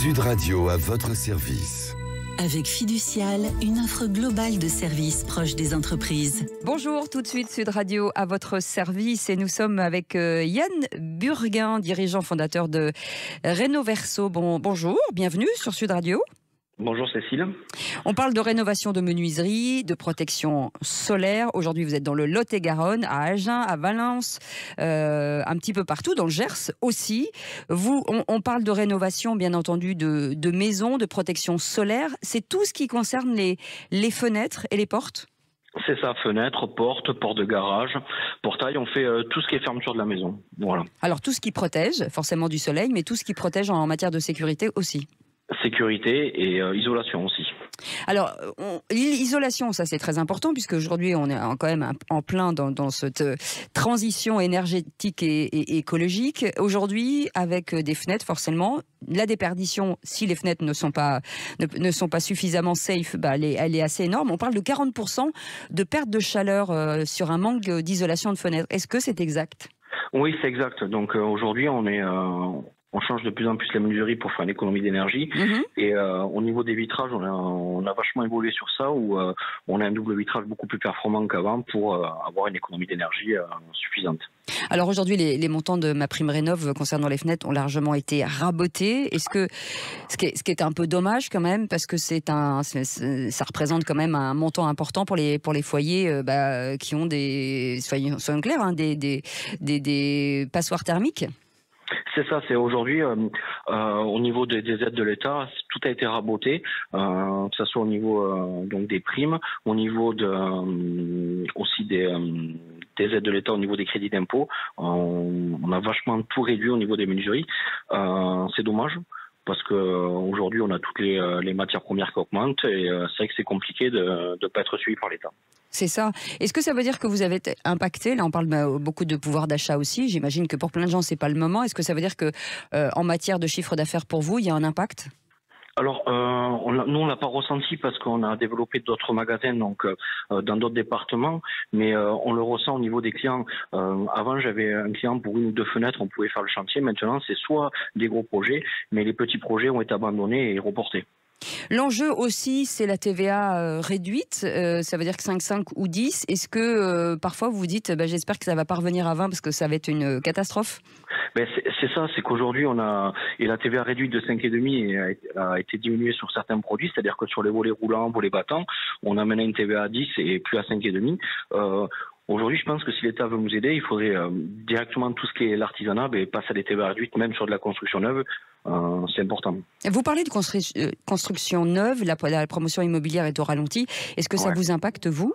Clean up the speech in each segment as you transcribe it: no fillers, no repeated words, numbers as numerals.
Sud Radio à votre service. Avec Fiducial, une offre globale de services proche des entreprises. Bonjour, tout de suite Sud Radio à votre service et nous sommes avec Yann Burguin, dirigeant fondateur de Rénoverso. Bonjour, bienvenue sur Sud Radio. Bonjour Cécile. On parle de rénovation de menuiserie, de protection solaire. Aujourd'hui, vous êtes dans le Lot-et-Garonne, à Agen, à Valence, un petit peu partout, dans le Gers aussi. On parle de rénovation, bien entendu, de maisons, de protection solaire. C'est tout ce qui concerne les fenêtres et les portes ? C'est ça, fenêtres, portes de garage, portail, on fait tout ce qui est fermeture de la maison. Voilà. Alors tout ce qui protège, forcément du soleil, mais tout ce qui protège en matière de sécurité aussi. Sécurité et isolation aussi. Alors, l'isolation, ça c'est très important puisque aujourd'hui on est quand même en plein dans cette transition énergétique et écologique. Aujourd'hui, avec des fenêtres, forcément, la déperdition, si les fenêtres ne sont pas suffisamment safe, elle est assez énorme. On parle de 40% de perte de chaleur sur un manque d'isolation de fenêtres. Est-ce que c'est exact ? Oui, c'est exact. Donc aujourd'hui, on change de plus en plus les menuiseries pour faire une économie d'énergie. Et au niveau des vitrages, on a vachement évolué sur ça, où on a un double vitrage beaucoup plus performant qu'avant pour avoir une économie d'énergie suffisante. Alors aujourd'hui, les montants de MaPrimeRénov' concernant les fenêtres ont largement été rabotés. Est-ce que ce qui est un peu dommage quand même, parce que ça représente quand même un montant important pour les foyers qui ont soyons clairs, des passoires thermiques. C'est ça, c'est aujourd'hui au niveau des aides de l'État, tout a été raboté, que ce soit au niveau donc des primes, au niveau aussi des aides de l'État, au niveau des crédits d'impôt. On a vachement tout réduit au niveau des menuiseries. C'est dommage. Parce qu'aujourd'hui, on a toutes les matières premières qui augmentent et c'est vrai que c'est compliqué de ne pas être suivi par l'État. C'est ça. Est-ce que ça veut dire que vous avez été impacté ? Là, on parle beaucoup de pouvoir d'achat aussi. J'imagine que pour plein de gens, c'est pas le moment. Est-ce que ça veut dire que en matière de chiffre d'affaires pour vous, il y a un impact ? Alors, nous, on l'a pas ressenti parce qu'on a développé d'autres magasins, donc dans d'autres départements, mais on le ressent au niveau des clients. Avant, j'avais un client pour une ou deux fenêtres, on pouvait faire le chantier. Maintenant, c'est soit des gros projets, mais les petits projets ont été abandonnés et reportés. L'enjeu aussi, c'est la TVA réduite, ça veut dire que 5,5 ou 10. Est-ce que parfois vous vous dites, j'espère que ça ne va pas revenir à 20 parce que ça va être une catastrophe ? C'est ça, c'est qu'aujourd'hui, et la TVA réduite de 5,5 a été diminuée sur certains produits, c'est-à-dire que sur les volets roulants, volets battants, on a maintenant une TVA à 10 et plus à 5,5. Aujourd'hui, je pense que si l'État veut nous aider, il faudrait directement tout ce qui est l'artisanat, passer à des TVA réduites, même sur de la construction neuve. C'est important. Vous parlez de construction neuve, la promotion immobilière est au ralenti. Est-ce que ça vous impacte, vous ?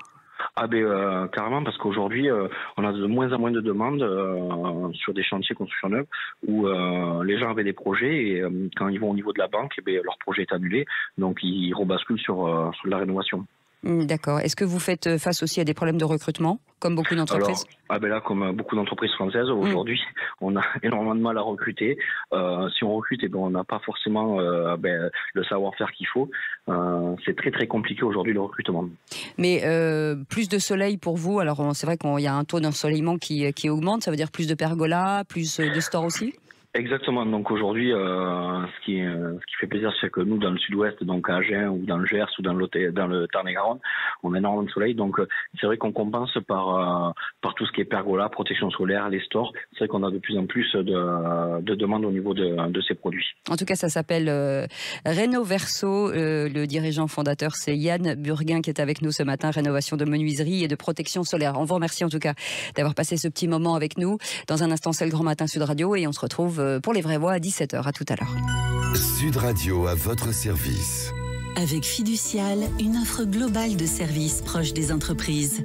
Carrément, parce qu'aujourd'hui, on a de moins en moins de demandes sur des chantiers construction neuve où les gens avaient des projets et quand ils vont au niveau de la banque, leur projet est annulé, donc ils rebasculent sur la rénovation. D'accord. Est-ce que vous faites face aussi à des problèmes de recrutement, comme beaucoup d'entreprises ? Là, comme beaucoup d'entreprises françaises, aujourd'hui, on a énormément de mal à recruter. Si on recrute, on n'a pas forcément le savoir-faire qu'il faut. C'est très, très compliqué aujourd'hui, le recrutement. Mais plus de soleil pour vous. Alors, c'est vrai qu'il y a un taux d'ensoleillement qui augmente. Ça veut dire plus de pergolas, plus de stores aussi ? Exactement. Donc aujourd'hui, ce qui fait plaisir, c'est que nous, dans le sud-ouest, donc à Agen ou dans le Gers ou dans le Tarn-et-Garonne, on a énormément de soleil. Donc c'est vrai qu'on compense par tout ce qui est pergola, protection solaire, les stores. C'est vrai qu'on a de plus en plus de demandes au niveau de ces produits. En tout cas, ça s'appelle Rénoverso. Le dirigeant fondateur, c'est Yann Burguin qui est avec nous ce matin. Rénovation de menuiserie et de protection solaire. On vous remercie en tout cas d'avoir passé ce petit moment avec nous. Dans un instant, c'est le Grand Matin Sud Radio et on se retrouve pour les vraies voix à 17h. À tout à l'heure. Sud Radio à votre service. Avec Fiducial, une offre globale de services proche des entreprises.